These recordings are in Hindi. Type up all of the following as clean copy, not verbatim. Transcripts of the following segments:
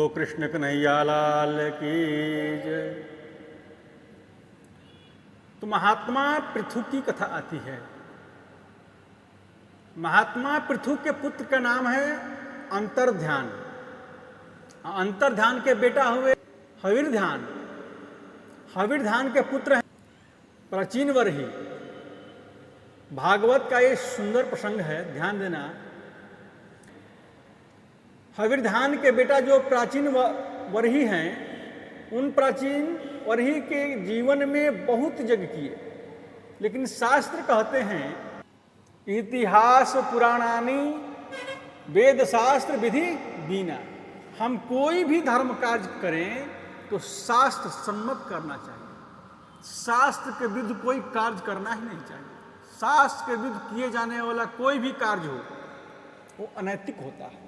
तो कृष्ण कन्हैया लाल की जय। तो महात्मा पृथु की कथा आती है। महात्मा पृथु के पुत्र का नाम है अंतर्ध्यान। अंतर्ध्यान के बेटा हुए हविर्ध्यान। हविर्ध्यान के पुत्र हैं प्राचीन वर्ही। भागवत का ये सुंदर प्रसंग है, ध्यान देना। हविर्ध्यान के बेटा जो प्राचीन वर्ही हैं, उन प्राचीन वर्ही के जीवन में बहुत यज्ञ किए, लेकिन शास्त्र कहते हैं इतिहास पुराणानी वेद शास्त्र विधि बीना। हम कोई भी धर्म कार्य करें तो शास्त्र सम्मत करना चाहिए। शास्त्र के विरुद्ध कोई कार्य करना ही नहीं चाहिए। शास्त्र के विरुद्ध किए जाने वाला कोई भी कार्य हो वो अनैतिक होता है।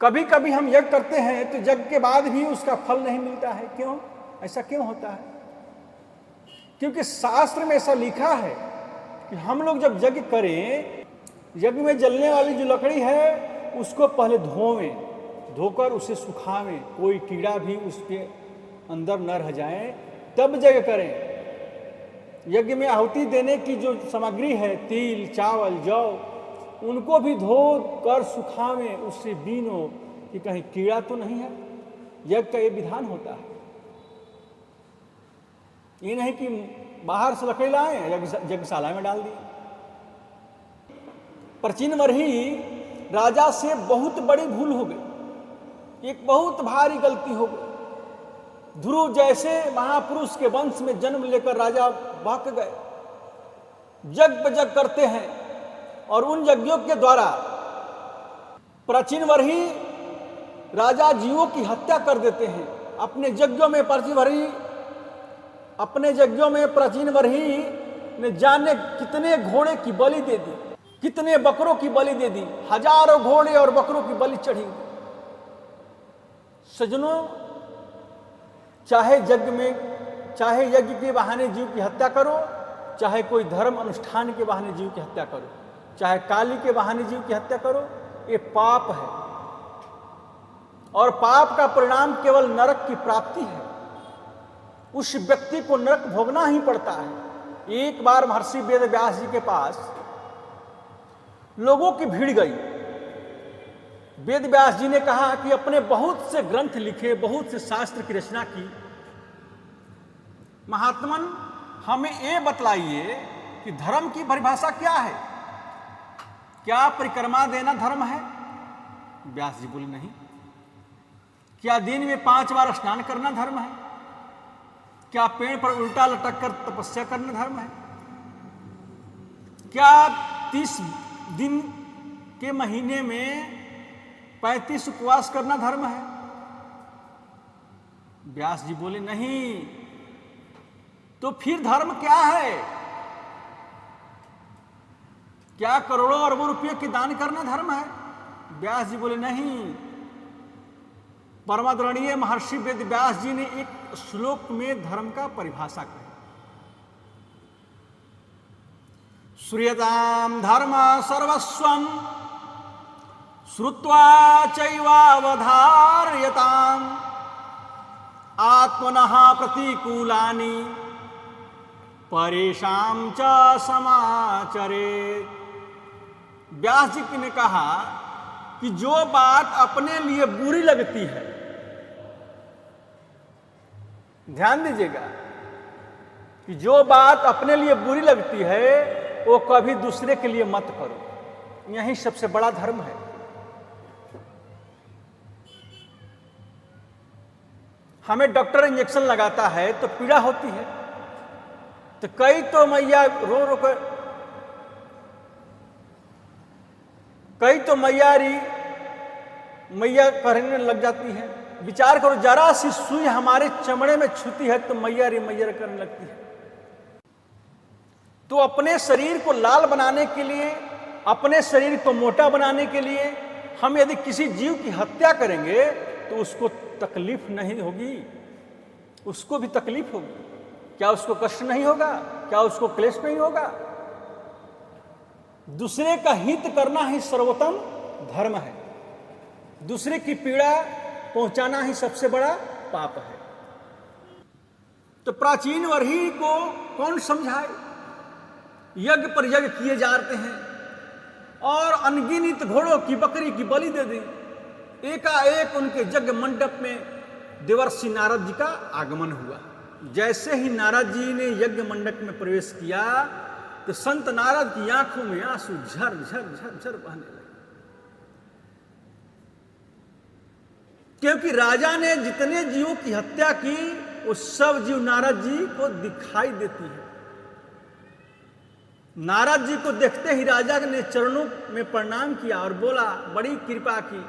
कभी कभी हम यज्ञ करते हैं तो यज्ञ के बाद भी उसका फल नहीं मिलता है। क्यों? ऐसा क्यों होता है? क्योंकि शास्त्र में ऐसा लिखा है कि हम लोग जब यज्ञ करें, यज्ञ में जलने वाली जो लकड़ी है उसको पहले धोवें, धोकर उसे सुखावें, कोई कीड़ा भी उसके अंदर न रह जाए, तब यज्ञ करें। यज्ञ में आहुति देने की जो सामग्री है, तिल, चावल, जौ, उनको भी धो कर सुखावें, उससे बीनो कि कहीं कीड़ा तो नहीं है। यज्ञ का ये विधान होता है। ये नहीं कि बाहर से लकड़ी लाए यज्ञशाला में डाल दिए। प्राचीन वर्ही राजा से बहुत बड़ी भूल हो गई, एक बहुत भारी गलती हो गई। ध्रुव जैसे महापुरुष के वंश में जन्म लेकर राजा बहक गए। यज्ञ करते हैं और उन यज्ञों के द्वारा प्राचीन वर्ही राजा जीवों की हत्या कर देते हैं। अपने यज्ञों में प्राचीन वर्ही ने जाने कितने घोड़े की बलि दे दी, कितने बकरों की बलि दे दी। हजारों घोड़े और बकरों की बलि चढ़ी। सज्जनों, चाहे यज्ञ के बहाने जीव की हत्या करो, चाहे कोई धर्म अनुष्ठान के बहाने जीव की हत्या करो, चाहे काली के बहाने जीव की हत्या करो, ये पाप है। और पाप का परिणाम केवल नरक की प्राप्ति है। उस व्यक्ति को नरक भोगना ही पड़ता है। एक बार महर्षि वेद व्यास जी के पास लोगों की भीड़ गई। वेद व्यास जी ने कहा कि अपने बहुत से ग्रंथ लिखे, बहुत से शास्त्र की रचना की, महात्मन हमें ये बतलाइए कि धर्म की परिभाषा क्या है? क्या परिक्रमा देना धर्म है? व्यास जी बोले नहीं। क्या दिन में 5 बार स्नान करना धर्म है? क्या पेड़ पर उल्टा लटक कर तपस्या करना धर्म है? क्या 30 दिन के महीने में 35 उपवास करना धर्म है? व्यास जी बोले नहीं। तो फिर धर्म क्या है? क्या करोड़ों अरबों रुपये के दान करना धर्म है? व्यास जी बोले नहीं। परमादरणीय महर्षि वेद व्यास जी ने एक श्लोक में धर्म का परिभाषा की। श्रूयतां धर्म सर्वस्वं श्रुत्वा चैवावधार्यताम् आत्मनः प्रतिकूलानि परेषां च समाचरेत्। व्यास जी ने कहा कि जो बात अपने लिए बुरी लगती है, ध्यान दीजिएगा, कि जो बात अपने लिए बुरी लगती है वो कभी दूसरे के लिए मत करो। यही सबसे बड़ा धर्म है। हमें डॉक्टर इंजेक्शन लगाता है तो पीड़ा होती है, तो कई तो मैया रो रो कर, कई तो मैया कहने लग जाती है। विचार करो, जरा सी सुई हमारे चमड़े में छूती है तो मैया करने लगती है। तो अपने शरीर को लाल बनाने के लिए, अपने शरीर को मोटा बनाने के लिए हम यदि किसी जीव की हत्या करेंगे तो उसको तकलीफ नहीं होगी? उसको भी तकलीफ होगी। क्या उसको कष्ट नहीं होगा? क्या उसको क्लेश नहीं होगा? दूसरे का हित करना ही सर्वोत्तम धर्म है। दूसरे की पीड़ा पहुंचाना ही सबसे बड़ा पाप है। तो प्राचीन वर्ही को कौन समझाए? यज्ञ पर यज्ञ किए जाते हैं और अनगिनत घोड़ों की बकरी की बलि दे दी। एकाएक उनके यज्ञ मंडप में देवर्षि नारद जी का आगमन हुआ। जैसे ही नारद जी ने यज्ञ मंडप में प्रवेश किया तो संत नारद की आंखों में आंसू झर झर झर झर बहने लगे, क्योंकि राजा ने जितने जीवों की हत्या की वो सब जीव नारद जी को दिखाई देती है। नारद जी को देखते ही राजा ने चरणों में प्रणाम किया और बोला, बड़ी कृपा की,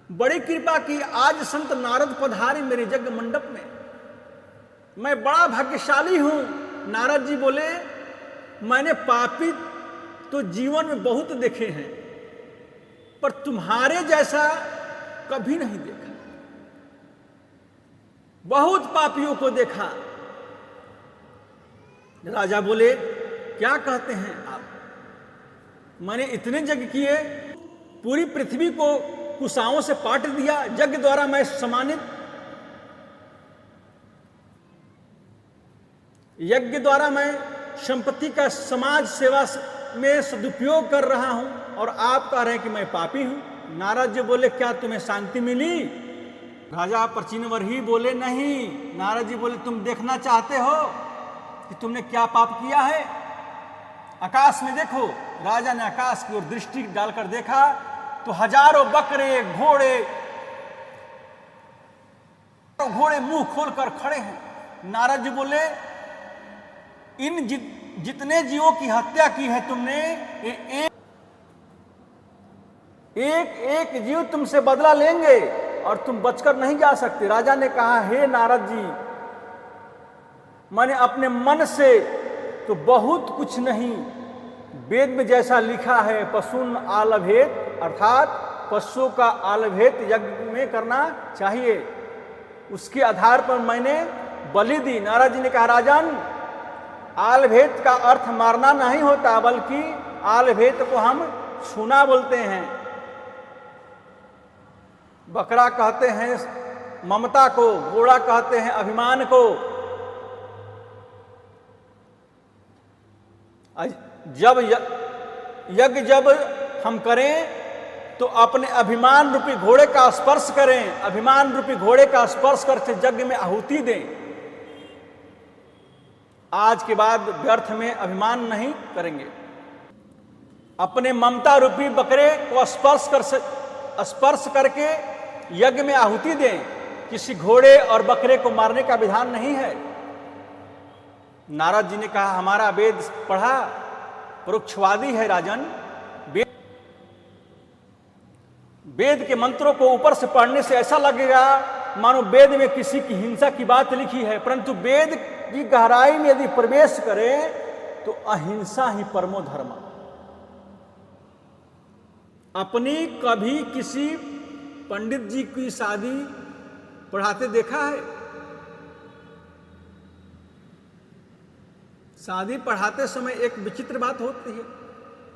बड़ी कृपा की, आज संत नारद पधारे मेरे यज्ञ मंडप में, मैं बड़ा भाग्यशाली हूं। नारद जी बोले, मैंने पापी तो जीवन में बहुत देखे हैं, पर तुम्हारे जैसा कभी नहीं देखा। बहुत पापियों को देखा। राजा बोले, क्या कहते हैं आप? मैंने इतने यज्ञ किए, पूरी पृथ्वी को कुशाओं से पाट दिया, यज्ञ द्वारा मैं सम्मानित, यज्ञ द्वारा मैं संपत्ति का समाज सेवा में सदुपयोग कर रहा हूं और आप कह रहे हैं कि मैं पापी हूं। नारद जी बोले, क्या तुम्हें शांति मिली? राजा प्राचीन वर्ही बोले, नहीं। नारद जी बोले, तुम देखना चाहते हो कि तुमने क्या पाप किया है? आकाश में देखो। राजा ने आकाश की ओर दृष्टि डालकर देखा तो हजारों बकरे घोड़े मुंह खोलकर खड़े हैं। नारद जी बोले, इन जितने जीवों की हत्या की है तुमने, एक जीव तुमसे बदला लेंगे और तुम बचकर नहीं जा सकते। राजा ने कहा, हे नारद जी, मैंने अपने मन से तो बहुत कुछ नहीं, वेद में जैसा लिखा है पशुन आलभेत, अर्थात पशुओं का आलभेत यज्ञ में करना चाहिए, उसके आधार पर मैंने बलि दी। नारद जी ने कहा, राजन, आलभेत का अर्थ मारना नहीं होता, बल्कि आलभेत को हम छूना बोलते हैं। बकरा कहते हैं ममता को, घोड़ा कहते हैं अभिमान को। जब यज्ञ जब हम करें तो अपने अभिमान रूपी घोड़े का स्पर्श करें, अभिमान रूपी घोड़े का स्पर्श करके यज्ञ में आहुति दें। आज के बाद व्यर्थ में अभिमान नहीं करेंगे। अपने ममता रूपी बकरे को स्पर्श करके यज्ञ में आहुति दें। किसी घोड़े और बकरे को मारने का विधान नहीं है। नारद जी ने कहा, हमारा वेद पढ़ा, परोक्षवादी है राजन। वेद के मंत्रों को ऊपर से पढ़ने से ऐसा लगेगा मानो वेद में किसी की हिंसा की बात लिखी है, परंतु वेद की गहराई में यदि प्रवेश करें तो अहिंसा ही परमो धर्म। अपनी कभी किसी पंडित जी की शादी पढ़ाते देखा है? शादी पढ़ाते समय एक विचित्र बात होती है।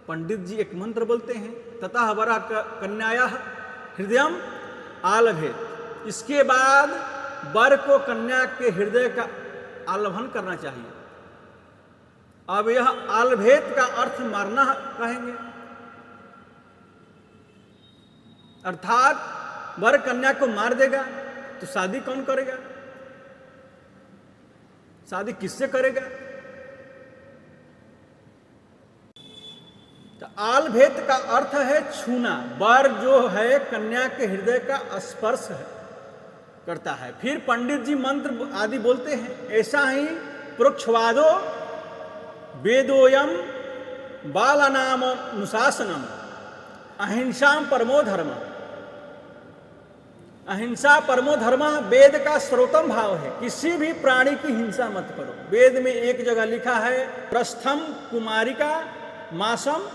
पंडित जी एक मंत्र बोलते हैं, ततः वरः कन्यायाः हृदयम आलभेत। इसके बाद वर को कन्या के हृदय का आलभन करना चाहिए। अब यह आलभेत का अर्थ मारना कहेंगे, अर्थात वर कन्या को मार देगा तो शादी कौन करेगा? शादी किससे करेगा? तो आलभेत का अर्थ है छूना। वर जो है कन्या के हृदय का स्पर्श है, करता है। फिर पंडित जी मंत्र आदि बोलते हैं। ऐसा ही परोक्षवादो वेदोयम बालानाम अनुशासनम अहिंसा परमो धर्म। अहिंसा परमो धर्म वेद का सर्वोत्तम भाव है। किसी भी प्राणी की हिंसा मत करो। वेद में एक जगह लिखा है, प्रस्थम कुमारिका मासम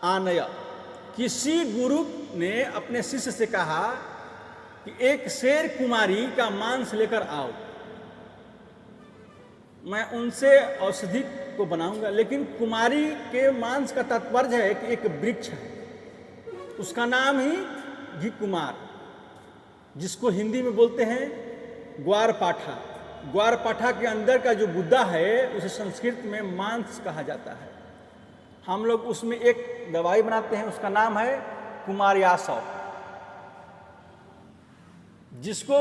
आनय। किसी गुरु ने अपने शिष्य से कहा कि एक शेर कुमारी का मांस लेकर आओ, मैं उनसे औषधि को बनाऊंगा। लेकिन कुमारी के मांस का तात्पर्य है कि एक वृक्ष है, उसका नाम ही घी कुमार, जिसको हिंदी में बोलते हैं ग्वार पाठा। ग्वार पाठा के अंदर का जो गुद्दा है उसे संस्कृत में मांस कहा जाता है। हम लोग उसमें एक दवाई बनाते हैं, उसका नाम है कुमारयासव। जिसको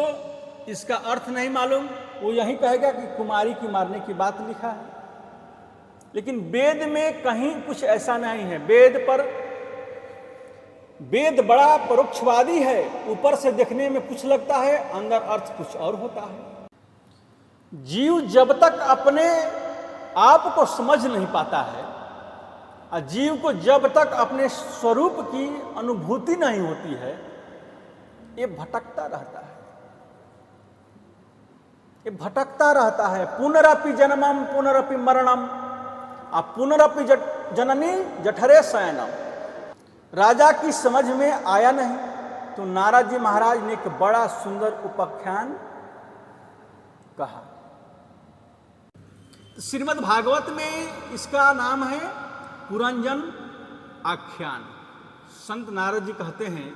इसका अर्थ नहीं मालूम वो यही कहेगा कि कुमारी की मारने की बात लिखा है, लेकिन वेद में कहीं कुछ ऐसा नहीं है। वेद बड़ा परोक्षवादी है, ऊपर से देखने में कुछ लगता है, अंदर अर्थ कुछ और होता है। जीव जब तक अपने आप को समझ नहीं पाता है, और जीव को जब तक अपने स्वरूप की अनुभूति नहीं होती है, ये भटकता रहता है। ये भटकता रहता है। पुनरपि जन्मम पुनरपि मरणम और पुनरपि जननी जठरे शयनम। राजा की समझ में आया नहीं तो नारद जी महाराज ने एक बड़ा सुंदर उपाख्यान कहा। श्रीमद् भागवत में इसका नाम है पुरंजन आख्यान। संत नारद जी कहते हैं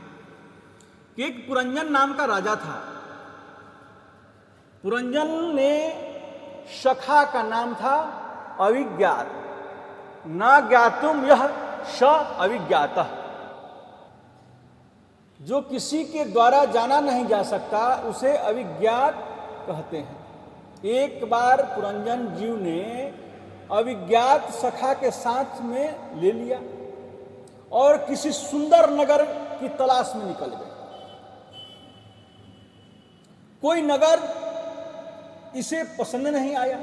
कि एक पुरंजन नाम का राजा था। पुरंजन ने सखा का नाम था अविज्ञात, न ज्ञातुम यह स अविज्ञातः। जो किसी के द्वारा जाना नहीं जा सकता उसे अविज्ञात कहते हैं। एक बार पुरंजन जीव ने अविज्ञात सखा के साथ में ले लिया और किसी सुंदर नगर की तलाश में निकल गए। कोई नगर इसे पसंद नहीं आया,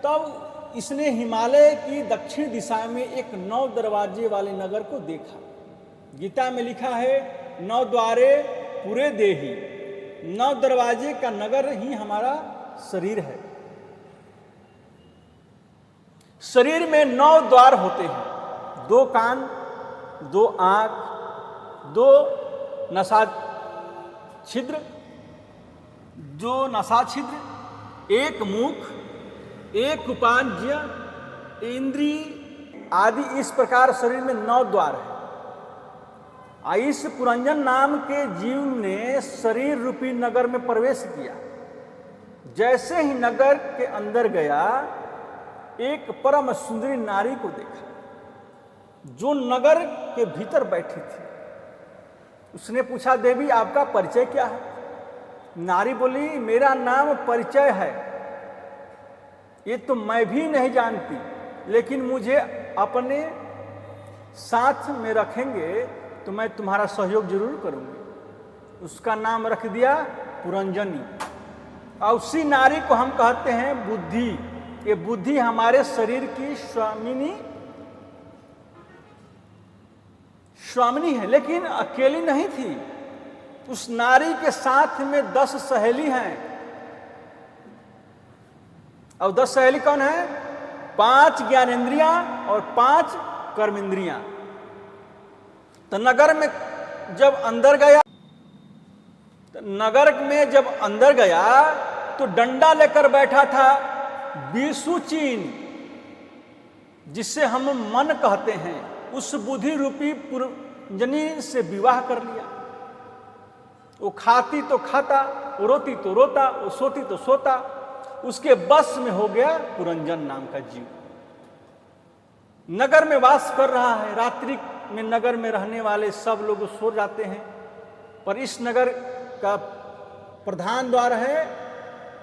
तब इसने हिमालय की दक्षिण दिशा में एक 9 दरवाजे वाले नगर को देखा। गीता में लिखा है 9 द्वारे पूरे देही। 9 दरवाजे का नगर ही हमारा शरीर है। शरीर में 9 द्वार होते हैं, 2 कान, 2 आंख, 2 नसा छिद्र, 2 नसा छिद्र, 1 मुख, 1 उपांज्य, इंद्रिय आदि। इस प्रकार शरीर में 9 द्वार है। इस पुरंजन नाम के जीव ने शरीर रूपी नगर में प्रवेश किया। जैसे ही नगर के अंदर गया, एक परम सुंदरी नारी को देखा जो नगर के भीतर बैठी थी। उसने पूछा, देवी आपका परिचय क्या है? नारी बोली, मेरा नाम परिचय है, ये तो मैं भी नहीं जानती, लेकिन मुझे अपने साथ में रखेंगे तो मैं तुम्हारा सहयोग जरूर करूंगी। उसका नाम रख दिया पुरंजनी। और उसी नारी को हम कहते हैं बुद्धि। ये बुद्धि हमारे शरीर की स्वामिनी है, लेकिन अकेली नहीं थी। उस नारी के साथ में 10 सहेली हैं। और 10 सहेली कौन है? 5 ज्ञानेंद्रियां और 5 कर्मेंद्रियां। तो नगर में जब अंदर गया तो डंडा लेकर बैठा था विषुचीन, जिससे हम मन कहते हैं। उस बुद्धि रूपी पुरंजनी से विवाह कर लिया। वो खाती तो खाता, वो रोती तो रोता, वो सोती तो सोता। उसके बस में हो गया पुरंजन नाम का जीव। नगर में वास कर रहा है। रात्रि में नगर में रहने वाले सब लोग सो जाते हैं, पर इस नगर का प्रधान द्वार है,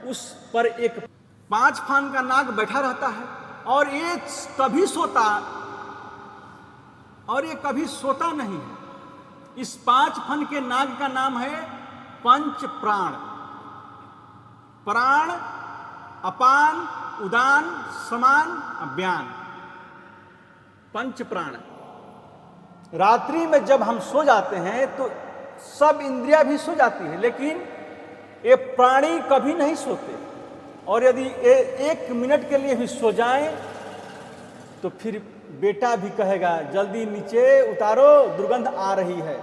उस पर एक 5 फान का नाग बैठा रहता है और ये कभी सोता नहीं है। इस 5 फन के नाग का नाम है पंच प्राण। प्राण, अपान, उदान, समान, व्यान, पंच प्राण। रात्रि में जब हम सो जाते हैं तो सब इंद्रियां भी सो जाती है, लेकिन ये प्राणी कभी नहीं सोते। और यदि 1 मिनट के लिए भी सो जाएं तो फिर बेटा भी कहेगा, जल्दी नीचे उतारो, दुर्गंध आ रही है,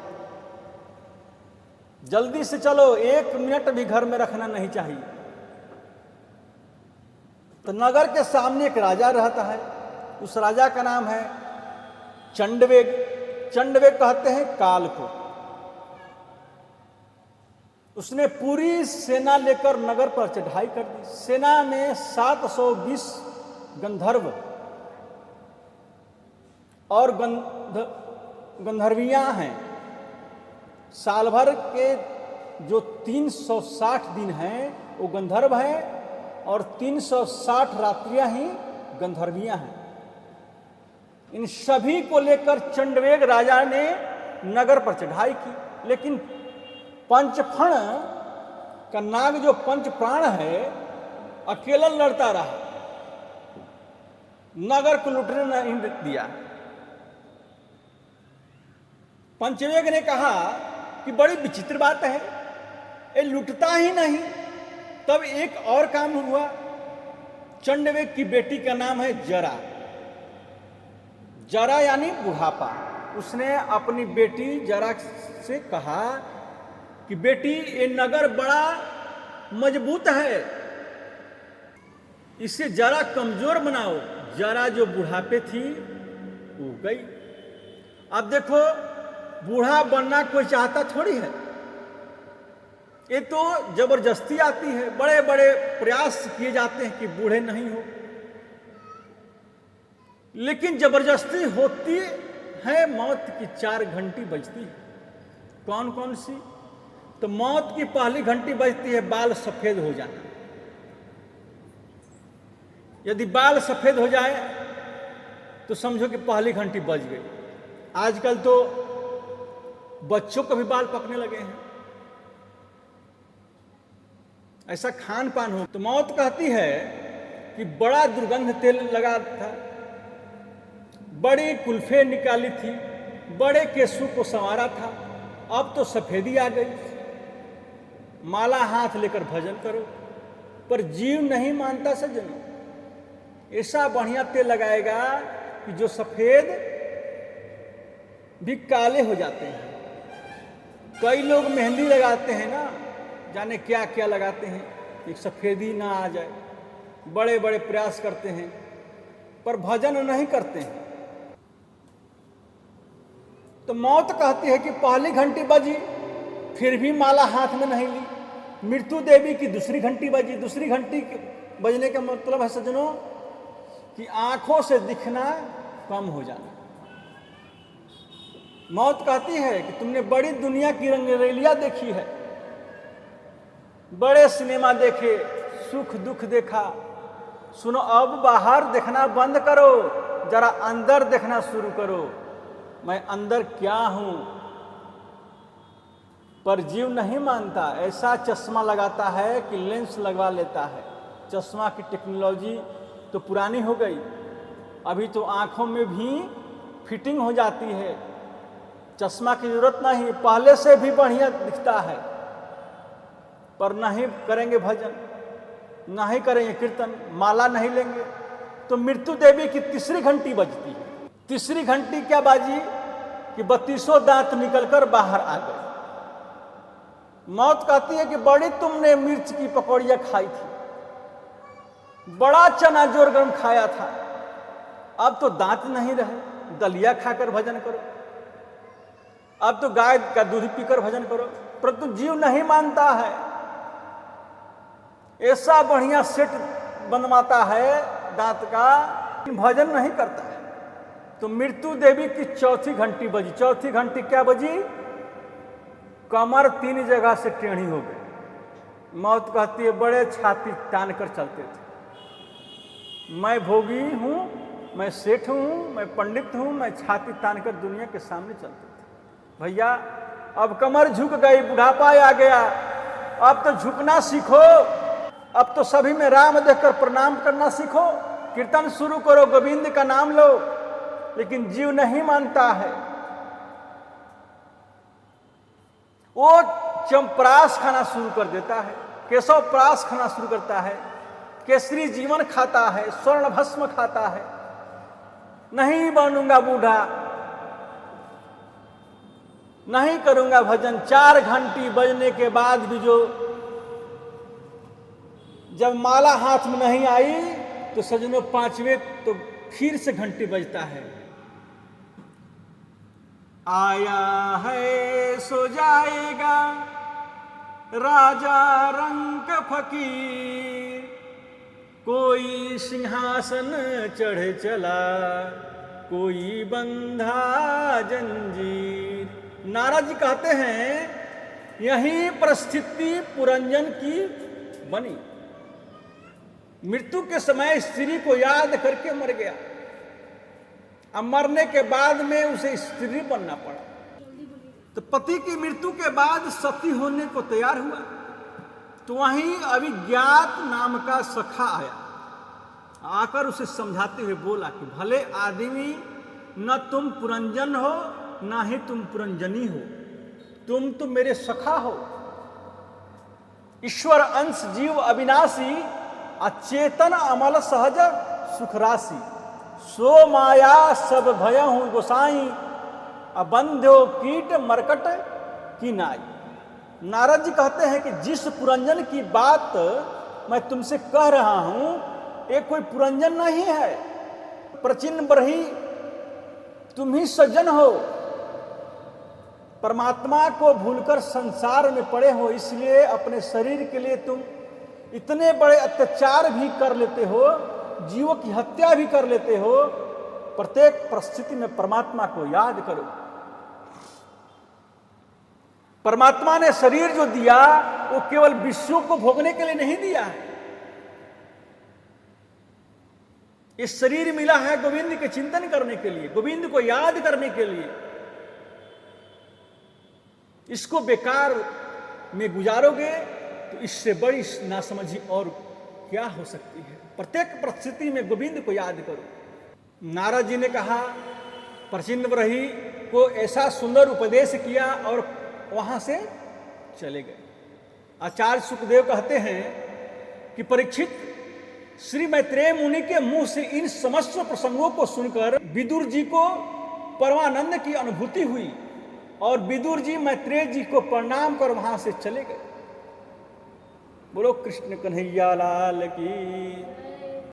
जल्दी से चलो, 1 मिनट भी घर में रखना नहीं चाहिए। तो नगर के सामने एक राजा रहता है। उस राजा का नाम है चंडवेग। चंडवेग कहते हैं काल को। उसने पूरी सेना लेकर नगर पर चढ़ाई कर दी। सेना में 720 गंधर्व और गंधर्वियां हैं। साल भर के जो 360 दिन हैं वो गंधर्व हैं और 360 रात्रियां ही गंधर्वियां हैं। इन सभी को लेकर चंडवेग राजा ने नगर पर चढ़ाई की, लेकिन पंचफण का नाग जो पंच प्राण है अकेला लड़ता रहा, नगर को लुटने नहीं दिया। पंचवेग ने कहा कि बड़ी विचित्र बात है, ये लुटता ही नहीं। तब एक और काम हुआ। चंडवेग की बेटी का नाम है जरा। जरा यानी बुढ़ापा। उसने अपनी बेटी जरा से कहा कि बेटी ये नगर बड़ा मजबूत है, इसे जरा कमजोर बनाओ। जरा जो बुढ़ापे थी वो गई। अब देखो बूढ़ा बनना कोई चाहता थोड़ी है, ये तो जबरदस्ती आती है। बड़े बड़े प्रयास किए जाते हैं कि बूढ़े नहीं हो, लेकिन जबरदस्ती होती है। मौत की 4 घंटी बजती है। कौन कौन सी? तो मौत की पहली घंटी बजती है बाल सफेद हो जाना। यदि बाल सफेद हो जाए तो समझो कि पहली घंटी बज गई। आजकल तो बच्चों को भी बाल पकने लगे हैं, ऐसा खान पान हो। तो मौत कहती है कि बड़ा दुर्गंध तेल लगा था, बड़ी कुल्फे निकाली थी, बड़े केसों को संवारा था, अब तो सफेदी आ गई। माला हाथ लेकर भजन करो, पर जीव नहीं मानता सज्जनों। ऐसा बढ़िया तेल लगाएगा कि जो सफेद भी काले हो जाते हैं। कई लोग मेहंदी लगाते हैं ना, जाने क्या क्या लगाते हैं कि सफेदी ना आ जाए, बड़े बड़े प्रयास करते हैं, पर भजन नहीं करते हैं। तो मौत कहती है कि पहली घंटी बजी, फिर भी माला हाथ में नहीं ली। मृत्यु देवी की दूसरी घंटी बजी। दूसरी घंटी बजने का मतलब है सज्जनों कि आंखों से दिखना कम हो जाना। मौत कहती है कि तुमने बड़ी दुनिया की रंगरेलिया देखी है, बड़े सिनेमा देखे, सुख दुख देखा। सुनो, अब बाहर देखना बंद करो, जरा अंदर देखना शुरू करो। मैं अंदर क्या हूं? पर जीव नहीं मानता। ऐसा चश्मा लगाता है कि लेंस लगवा लेता है। चश्मा की टेक्नोलॉजी तो पुरानी हो गई, अभी तो आंखों में भी फिटिंग हो जाती है, चश्मा की जरूरत नहीं, पहले से भी बढ़िया दिखता है। पर नहीं करेंगे भजन, नहीं करेंगे कीर्तन, माला नहीं लेंगे। तो मृत्यु देवी की तीसरी घंटी बजती है। तीसरी घंटी क्या बाजी कि 32 दांत निकलकर बाहर आ गए। मौत कहती है कि बड़ी तुमने मिर्च की पकौड़ियां खाई थी, बड़ा चना जोर गरम खाया था, अब तो दांत नहीं रहे, दलिया खाकर भजन करो, अब तो गाय का दूध पीकर भजन करो। परंतु जीव नहीं मानता है। ऐसा बढ़िया सेट बनवाता है दांत का, भजन नहीं करता है। तो मृत्यु देवी की चौथी घंटी बजी। चौथी घंटी क्या बजी? कमर 3 जगह से टेढ़ी हो गई। मौत कहती है बड़े छाती तान कर चलते थे, मैं भोगी हूं, मैं सेठ हूं, मैं पंडित हूं, मैं छाती तान कर दुनिया के सामने चलते थे। भैया अब कमर झुक गई, बुढ़ापा आ गया, अब तो झुकना सीखो। अब तो सभी में राम देखकर प्रणाम करना सीखो, कीर्तन शुरू करो, गोविंद का नाम लो। लेकिन जीव नहीं मानता है। वो चंपरास खाना शुरू कर देता है, केशव प्रास खाना शुरू करता है, केसरी जीवन खाता है, स्वर्ण भस्म खाता है। नहीं बनूंगा बूढ़ा, नहीं करूंगा भजन। 4 घंटी बजने के बाद भी जब माला हाथ में नहीं आई तो सजनों 5वें तो फिर से घंटी बजता है। आया है सो जाएगा, राजा रंक फकीर, कोई सिंहासन चढ़ चला, कोई बंधा जंजीर। नारद जी कहते हैं यही परिस्थिति पुरंजन की बनी। मृत्यु के समय स्त्री को याद करके मर गया, अब मरने के बाद में उसे स्त्री बनना पड़ा। तो पति की मृत्यु के बाद सती होने को तैयार हुआ, तो वहीं अभिज्ञात नाम का सखा आया, आकर उसे समझाते हुए बोला कि भले आदमी, न तुम पुरंजन हो ना ही तुम पुरंजनी हो, तुम तो मेरे सखा हो। ईश्वर अंश जीव अविनाशी, अचेतन अमल सहज सुखराशि, सो माया सब भय हूं गोसाई, अबंध्यो कीट मरकट की नाई। नारद जी कहते हैं कि जिस पुरंजन की बात मैं तुमसे कह रहा हूं, ये कोई पुरंजन नहीं है, प्रचिन्न बरही तुम ही सज्जन हो, परमात्मा को भूलकर संसार में पड़े हो, इसलिए अपने शरीर के लिए तुम इतने बड़े अत्याचार भी कर लेते हो, जीवों की हत्या भी कर लेते हो। प्रत्येक परिस्थिति में परमात्मा को याद करो। परमात्मा ने शरीर जो दिया वो केवल विषयों को भोगने के लिए नहीं दिया है, ये शरीर मिला है गोविंद के चिंतन करने के लिए, गोविंद को याद करने के लिए। इसको बेकार में गुजारोगे तो इससे बड़ी नासमझी और क्या हो सकती है। प्रत्येक परिस्थिति में गोविंद को याद करो। नारद जी ने कहा, प्रचिन्न बरही को ऐसा सुंदर उपदेश किया और वहां से चले गए। आचार्य सुखदेव कहते हैं कि परीक्षित, श्री मैत्रेय मुनि के मुंह से इन समस्त प्रसंगों को सुनकर विदुर जी को परमानंद की अनुभूति हुई और विदुर जी मैत्रेय जी को प्रणाम कर वहां से चले गए। बोलो कृष्ण कन्हैया लाल की।